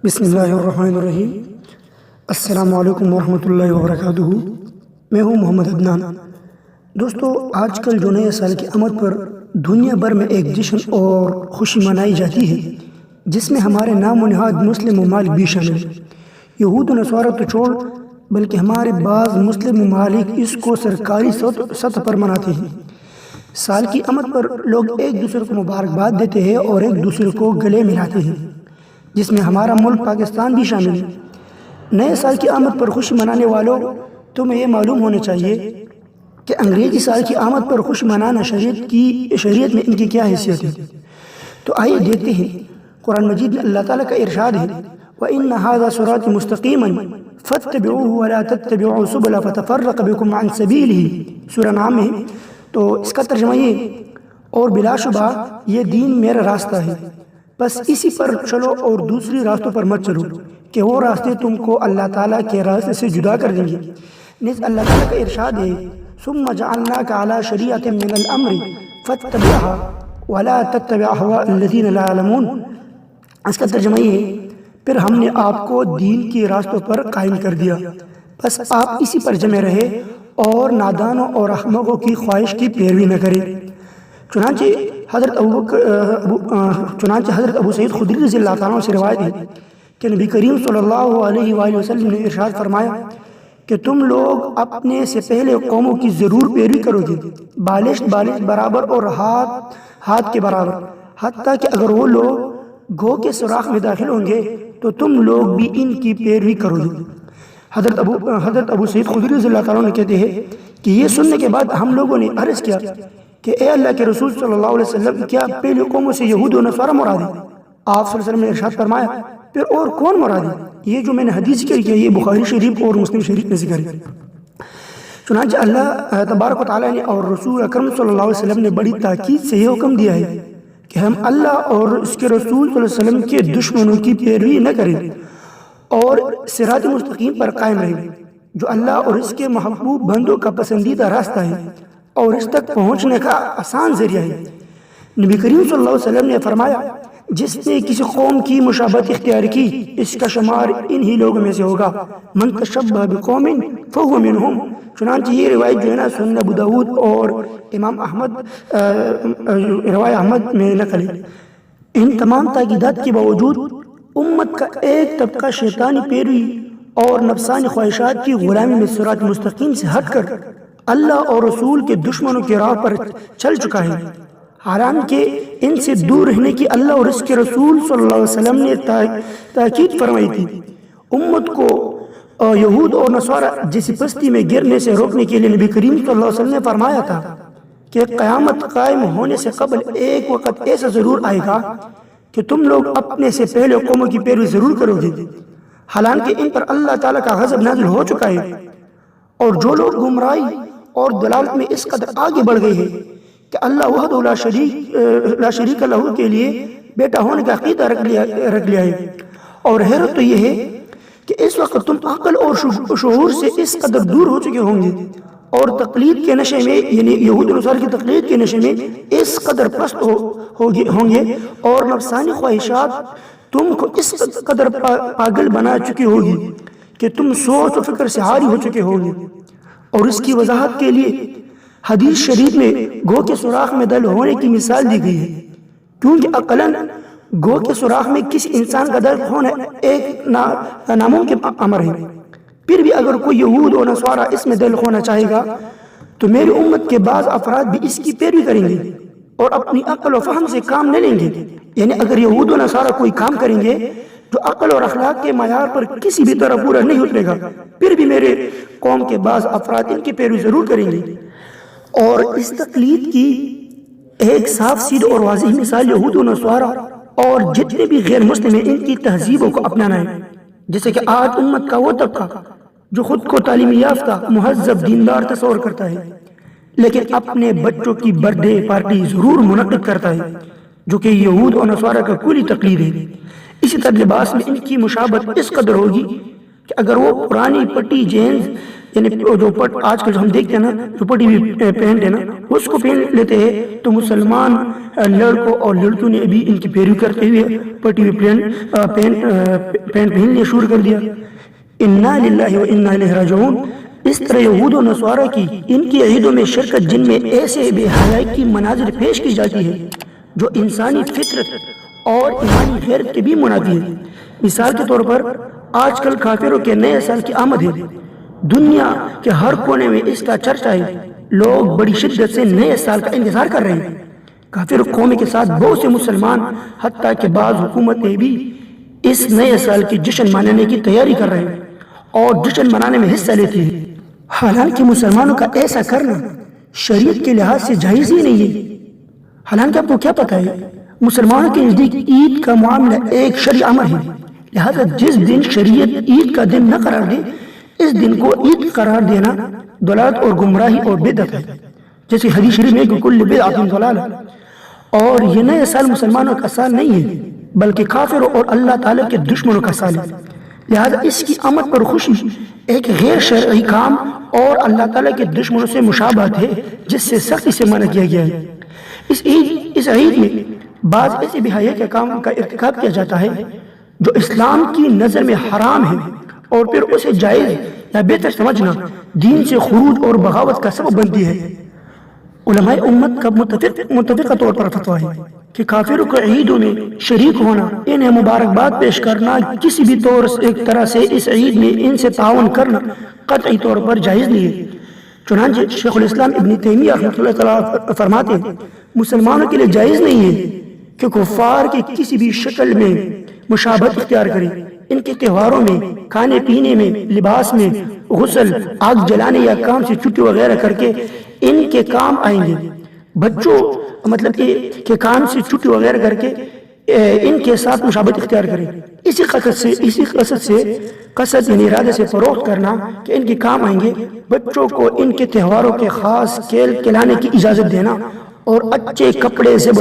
بسم اللہ الرحمن الرحیم۔ السلام علیکم ورحمۃ اللہ وبرکاتہ۔ میں ہوں محمد عدنان۔ دوستو، آج کل جو نئے سال کی آمد پر دنیا بھر میں ایک جشن اور خوشی منائی جاتی ہے، جس میں ہمارے نام و نہاد مسلم ممالک بھی شامل ہیں۔ یہود و نصارہ تو چھوڑ، بلکہ ہمارے بعض مسلم ممالک اس کو سرکاری سطح پر مناتے ہیں۔ سال کی آمد پر لوگ ایک دوسرے کو مبارکباد دیتے ہیں اور ایک دوسرے کو گلے ملاتے ہیں، جس میں ہمارا ملک پاکستان بھی شامل ہے۔ نئے سال کی آمد پر خوشی منانے والوں، تمہیں یہ معلوم ہونا چاہیے کہ انگریزی سال کی آمد پر خوشی منانا شریعت میں ان کی کیا حیثیت ہے۔ تو آئیے دیکھتے ہیں۔ قرآن مجید میں اللہ تعالیٰ کا ارشاد ہے، وَإِنَّ هَذَا صِرَاطِ مُسْتَقِيمًا فَاتَّبِعُوهُ وَلَا تَتَّبِعُوا السُّبُلَ فَتَفَرَّقَ بِكُمْ عَنْ سَبِيلِهِ۔ سورہ نام ہے۔ تو اس کا ترجمہ یہ، اور بلا شبہ یہ دین میرا راستہ ہے، بس اسی پر چلو اور دوسری راستوں پر مت چلو کہ وہ راستے تم کو اللہ تعالیٰ کے راستے سے جدا کر دیں گے۔ نیز اللہ تعالیٰ کا ارشاد ہے، ثُمَّ جَعَلْنَاكَ عَلَى شَرِيعَةٍ مِّنَ الْأَمْرِ فَاتَّبِعْهَا وَلَا تَتَّبِعْ أَهْوَاءَ الَّذِينَ لَا يَعْلَمُونَ۔ اس کا ترجمہ یہ ہے، پھر ہم نے آپ کو دین کی راستوں پر قائم کر دیا، بس آپ اسی پر جمے رہے اور نادانوں اور احمقوں کی خواہش کی پیروی نہ کریں۔ چنانچہ حضرت ابو سعید خدری رضی اللہ تعالیٰ سے روایت ہے کہ نبی کریم صلی اللہ علیہ وآلہ وسلم نے ارشاد فرمایا کہ تم لوگ اپنے سے پہلے قوموں کی ضرور پیروی کرو گے، بالشت برابر اور ہاتھ کے برابر، حتیٰ کہ اگر وہ لوگ گھو کے سوراخ میں داخل ہوں گے تو تم لوگ بھی ان کی پیروی کرو گے۔ حضرت ابو سعید خدری رضی اللہ تعالیٰ نے کہتے ہیں کہ یہ سننے کے بعد ہم لوگوں نے عرض کیا کہ اے اللہ کے رسول صلی اللہ علیہ وسلم، کیا پہلی قوموں سے یہود و نصارہ مراد ہے؟ آپ صلی اللہ علیہ وسلم نے ارشاد فرمایا، پھر اور کون مراد ہے؟ یہ جو میں نے حدیث ذکر کیا، یہ بخاری شریف اور مسلم شریف میں ذکر ہے۔ چنانچہ اللہ تبارک و تعالیٰ نے اور رسول اکرم صلی اللہ علیہ وسلم نے بڑی تاکید سے یہ حکم دیا ہے کہ ہم اللہ اور اس کے رسول صلی اللہ علیہ وسلم کے دشمنوں کی پیروی نہ کریں اور صراط مستقیم پر قائم رہیں، جو اللہ اور اس کے محبوب بندوں کا پسندیدہ راستہ ہے اور اس تک پہنچنے کا آسان ذریعہ ہے۔ نبی کریم صلی اللہ علیہ وسلم نے فرمایا، جس نے کسی قوم کی مشابہت اختیار کی، اس کا شمار انہی لوگوں میں سے ہوگا، من تشبہ بقوم فہو منہم۔ چنانچہ یہ روایت جو ہے نا، سنن ابو داود اور امام روایت احمد میں نقل ہے۔ ان تمام تاکیدات کے باوجود امت کا ایک طبقہ شیطانی پیروی اور نفسانی خواہشات کی غلامی میں صراط مستقیم سے ہٹ کر اللہ اور رسول کے دشمنوں کی راہ پر چل چکا ہے، حالانکہ ان سے دور رہنے کی اللہ اور اس کے رسول صلی اللہ علیہ وسلم نے تاکید فرمائی تھی۔ امت کو یہود اور نصارہ جیسی پستی میں گرنے سے روکنے کے لیے نبی کریم صلی اللہ علیہ وسلم نے فرمایا تھا کہ قیامت قائم ہونے سے قبل ایک وقت ایسا ضرور آئے گا کہ تم لوگ اپنے سے پہلے قوموں کی پیروی ضرور کرو گے، حالانکہ ان پر اللہ تعالیٰ کا غضب نازل ہو چکا ہے، اور جو لوگ گمراہی اور دلالت میں اس قدر آگے بڑھ گئے ہیں کہ اللہ وحدہ لا شریک لہ کے لیے بیٹا ہونے کا عقیدہ رکھ لیا ہے۔ اور حیرت تو یہ ہے کہ اس وقت تم عقل اور شعور سے اس قدر دور ہو چکے ہوں گے اور تقلید کے نشے میں، یعنی یہود و نصارہ کی تقلید کے نشے میں اس قدر پست ہوں گے، اور نفسانی خواہشات تم کو اس قدر پاگل بنا چکی ہوگی کہ تم سوچ و فکر سے عاری ہو چکے ہوگے۔ اور اس کی وضاحت کے لیے حدیث شریف میں گھو کے سوراخ میں دل ہونے کی مثال دی گئی ہے، کیونکہ عقلاً گھو کے سوراخ میں کسی انسان کا دل ہونا ایک ناممکن امر ہے۔ پھر بھی اگر کوئی یہود و نصارہ اس میں دل ہونا چاہے گا تو میری امت کے بعض افراد بھی اس کی پیروی کریں گے اور اپنی عقل و فہم سے کام نہ لیں گے۔ یعنی اگر یہود و نصارہ کوئی کام کریں گے جو عقل اور اخلاق کے معیار پر کسی بھی طرح پورا نہیں اترے گا، پھر بھی میرے قوم کے بعض افراد ان کی پیروی ضرور کریں گے۔ اور اس تقلید کی ایک صاف سیدھی اور واضح مثال یہود و نصارہ اور جتنے بھی غیر مسلم ہیں ان کی تہذیبوں کو اپنانا ہے۔ جیسے کہ آج امت کا وہ طبقہ جو خود کو تعلیم یافتہ، مہذب، دیندار تصور کرتا ہے، لیکن اپنے بچوں کی برتھ ڈے پارٹی ضرور منعقد کرتا ہے، جو کہ یہود و نصارہ کا کلی تقلید ہے۔ اسی طرح لباس میں ان کی مشابہت اس قدر ہوگی کہ اگر وہ پرانی پٹی جینز یعنی جو آج کل جو ہم دیکھتے ہیں نا جو پٹی ہوئی پینٹ ہے نا اس کو پہن لیتے ہیں تو مسلمان لڑکوں اور لڑکیوں نے ابھی ان کی پیروی کرتے ہوئے پٹی ہوئی پینٹ پہننے شروع کر دیا. انا للہ و انا الیہ راجعون. اس طرح یہود و نصارہ کی ان کی عیدوں میں شرکت جن میں ایسے بے حیائی کی مناظر پیش کی جاتی ہے جو انسانی فطرت اور ایمانی غیرت کے بھی منافی ہے. مثال کے طور پر آج کل کافروں کے نئے سال کی آمد ہے. دنیا کے ہر کونے میں اس کا چرچا ہے. لوگ بڑی شدت سے نئے سال کا انتظار کر رہے ہیں. کافر قوموں کے ساتھ بہت سے مسلمان حتیٰ کہ بعض حکومتیں بھی اس نئے سال کی جشن منانے کی تیاری کر رہے ہیں اور جشن منانے میں حصہ لیتے ہیں. حالانکہ مسلمانوں کا ایسا کرنا شریعت کے لحاظ سے جائز ہی نہیں ہے. حالانکہ آپ کو کیا پتہ ہے مسلمانوں کے نزدیک عید کا معاملہ ایک شرعی امر ہے. لہذا جس دن شریعت عید کا دن نہ قرار دے اس دن کو عید قرار دینا ضلالت اور گمراہی اور بدعت ہے. جیسے حدیث شریف میں کہ کل بدعۃ ضلالہ. اور یہ نئے سال مسلمانوں کا سال نہیں ہے بلکہ کافروں اور اللہ تعالیٰ کے دشمنوں کا سال ہے. لہذا اس کی آمد پر خوشی ایک غیر شرعی کام اور اللہ تعالیٰ کے دشمنوں سے مشابہت ہے جس سے سختی سے منع کیا گیا ہے. اس عید میں بعض ایسے بے حیائی کے کام کا ارتکاب کیا جاتا ہے جو اسلام کی نظر میں حرام ہے اور پھر اسے جائز یا بہتر سمجھنا دین سے خروج اور بغاوت کا سبب بنتی ہے. علماء امت کا متفقہ طور پر فتویٰ ہے کہ کافروں کو عیدوں میں شریک ہونا انہیں مبارکباد پیش کرنا کسی بھی طور سے ایک طرح سے اس عید میں ان سے تعاون کرنا قطعی طور پر جائز نہیں ہے. چنانچہ شیخ الاسلام ابن تیمیہ رحمۃ اللہ تعالیٰ فرماتے ہیں مسلمانوں کے لیے جائز نہیں ہے کہ کفار کی کسی بھی شکل میں مشابہت اختیار کریں. ان کے تہواروں میں کھانے پینے میں لباس میں غسل آگ جلانے یا کام سے چھٹی وغیرہ کر کے ان کے کام آئیں گے. بچوں مطلب کہ کام سے چھٹی وغیرہ کر کے ان کے ساتھ مشابہت اختیار کریں. اسی قصد یعنی ارادے سے فروخت کرنا کہ ان کے کام آئیں گے. بچوں کو ان کے تہواروں کے خاص کھیل کھلانے کی اجازت دینا اور اچھے کپڑے سے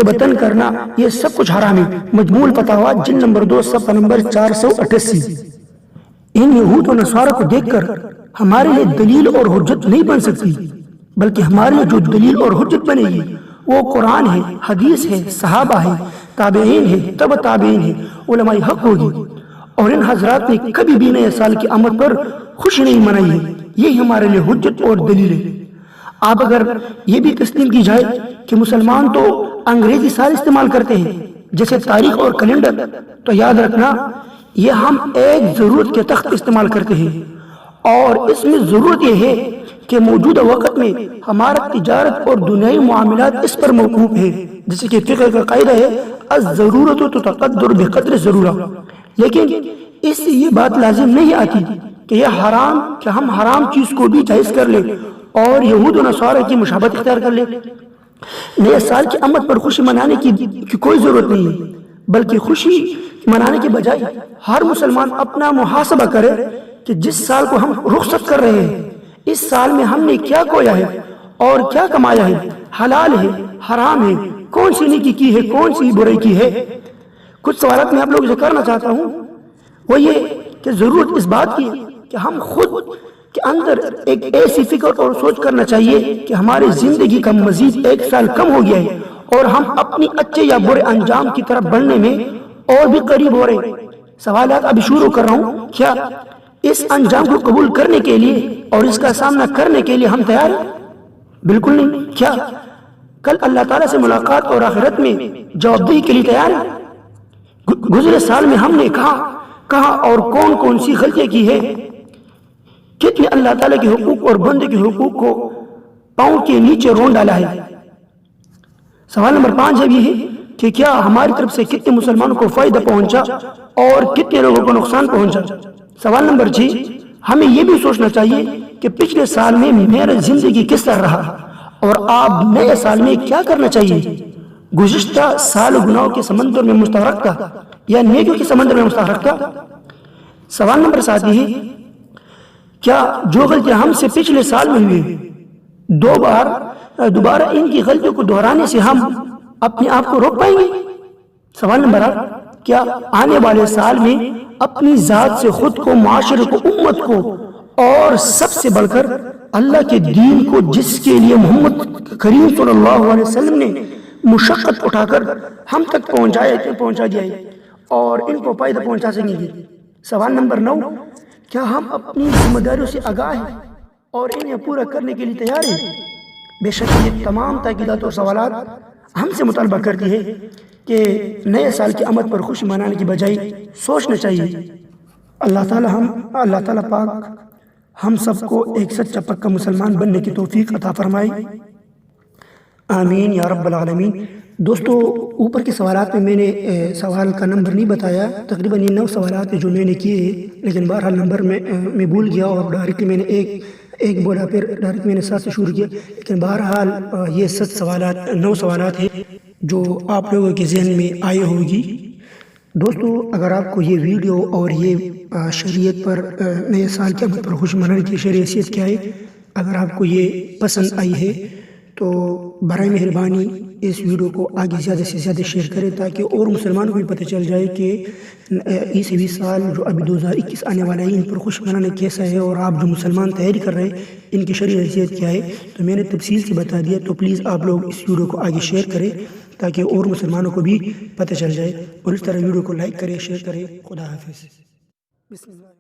بطن کرنا یہ سب کچھ حرام ہے. مجموع فتاویٰ جلد نمبر 2 صفحہ نمبر 488. ان یہود و نصارہ کو دیکھ کر ہمارے لیے دلیل اور حجت نہیں بن سکتی بلکہ ہمارے لیے جو دلیل اور حجت بنے گی وہ قرآن ہے، حدیث ہے، صحابہ ہے، تابعین ہے، تبع تابعین ہے، علماء حق ہوگی. اور ان حضرات نے کبھی بھی نئے سال کی آمد پر خوشی نہیں منائی ہے. یہی ہمارے لیے حجت اور دلیل ہے. آپ اگر یہ بھی تسلیم کی جائے کہ مسلمان تو انگریزی سال استعمال کرتے ہیں جیسے تاریخ اور کیلنڈر تو یاد رکھنا یہ ہم ایک ضرورت کے تحت استعمال کرتے ہیں اور اس میں ضرورت یہ ہے کہ موجودہ وقت میں ہمارا تجارت اور دنیائی معاملات اس پر موقوف ہے. جیسے کہ فقہ کا قاعدہ ہے الضرورت تقدر بقدر ضرورہ. لیکن اس سے یہ بات لازم نہیں آتی کہ ہم حرام چیز کو بھی جائز کر لیں اور یہود و نصارہ کی مشابہت اختیار کر لیں. نئے سال کی آمد پر خوشی منانے کی کوئی ضرورت نہیں ہے بلکہ خوشی منانے کے بجائے ہر مسلمان اپنا محاسبہ کرے کہ جس سال کو ہم رخصت کر رہے ہیں اس سال میں ہم نے کیا کھویا ہے اور کیا کمایا ہے، حلال ہے حرام ہے، کون سی نیکی کی ہے کون سی برائی کی ہے. کچھ سوالات میں آپ لوگوں سے کرنا چاہتا ہوں وہ یہ کہ ضرورت اس بات کی کہ ہم خود کے اندر ایک ایسی فکر اور سوچ کرنا چاہیے کہ ہماری زندگی کا مزید ایک سال کم ہو گیا ہے اور ہم اپنی اچھے یا برے انجام کی طرف بڑھنے میں اور بھی قریب ہو رہے. سوالات ابھی شروع کر رہا ہوں. کیا اس انجام کو قبول کرنے کے لیے اور اس کا سامنا کرنے کے لیے ہم تیار ہیں؟ بالکل نہیں. کیا کل اللہ تعالیٰ سے ملاقات اور آخرت میں جوابدہی کے لیے تیار ہیں؟ گزرے سال میں ہم نے کہاں اور کون سی غلطیاں کی ہے؟ کتنے اللہ تعالیٰ کے حقوق اور بندے کے حقوق کو پاؤں کے نیچے رون ڈالا ہے؟ سوال نمبر 5 یہ ہے کہ کیا ہماری طرف سے کتنے مسلمانوں کو فائدہ پہنچا اور کتنے لوگوں کو نقصان پہنچا؟ سوال نمبر 6 ہمیں یہ بھی سوچنا چاہیے کہ پچھلے سال میں میرا زندگی کس طرح رہا اور آپ نئے سال میں کیا کرنا چاہیے؟ گزشتہ سال گناہوں کے سمندر میں مستغرق تھا یا نیکیوں کے سمندر میں مستغرق تھا؟ سوال نمبر 7 یہ ہے کیا جو غلطیاں ہم سے پچھلے سال میں ہوئی دوبارہ ان کی غلطیوں کو دہرانے سے ہم اپنے آپ کو روک پائیں گے؟ سوال نمبر 8 کیا آنے والے سال میں اپنی ذات سے خود کو، معاشرے کو، امت کو اور سب سے بڑھ کر اللہ کے دین کو، جس کے لیے محمد کریم صلی اللہ علیہ وسلم نے مشقت اٹھا کر ہم تک پہنچا دیا ہے اور ان کو پائیدہ پہنچا سکیں گے۔ سوال نمبر 9، کیا ہم اپنی ذمہ داریوں سے آگاہ ہیں اور انہیں پورا کرنے کے لیے تیار ہیں؟ بے شک یہ تمام تاکیدات اور سوالات ہم سے مطالبہ کرتی ہے کہ نئے سال کی آمد پر خوشی منانے کی بجائے سوچنا چاہیے۔ اللہ تعالیٰ پاک ہم سب کو ایک سچا پکا مسلمان بننے کی توفیق عطا فرمائے، آمین یا رب العالمین۔ دوستو، اوپر کے سوالات میں نے سوال کا نمبر نہیں بتایا، تقریباً یہ 9 سوالات ہیں جو میں نے کیے، لیکن بہرحال نمبر میں بھول گیا اور ڈائریکٹلی میں نے ایک بولا، پھر ڈائریکٹ میں نے 7 سے شروع کیا، لیکن بہرحال یہ 9 سوالات ہیں جو آپ لوگوں کے ذہن میں آئے ہوگی۔ دوستو، اگر آپ کو یہ ویڈیو اور یہ شریعت پر نئے سال کے آمد پر خوشی منانے کی شریعت کیا ہے، اگر آپ کو یہ پسند آئی ہے تو برائے مہربانی اس ویڈیو کو آگے زیادہ سے زیادہ شیئر کریں تاکہ اور مسلمانوں کو بھی پتہ چل جائے کہ عیسوی سال جو ابھی 2021 آنے والا ہے ان پر خوشی منانا کیسا ہے، اور آپ جو مسلمان تیاری کر رہے ہیں ان کی شرعی حیثیت کیا ہے۔ تو میں نے تفصیل سے بتا دیا، تو پلیز آپ لوگ اس ویڈیو کو آگے شیئر کریں تاکہ اور مسلمانوں کو بھی پتہ چل جائے، اور اس طرح ویڈیو کو لائک کریں، شیئر کریں۔ خدا حافظ۔ بسم اللہ۔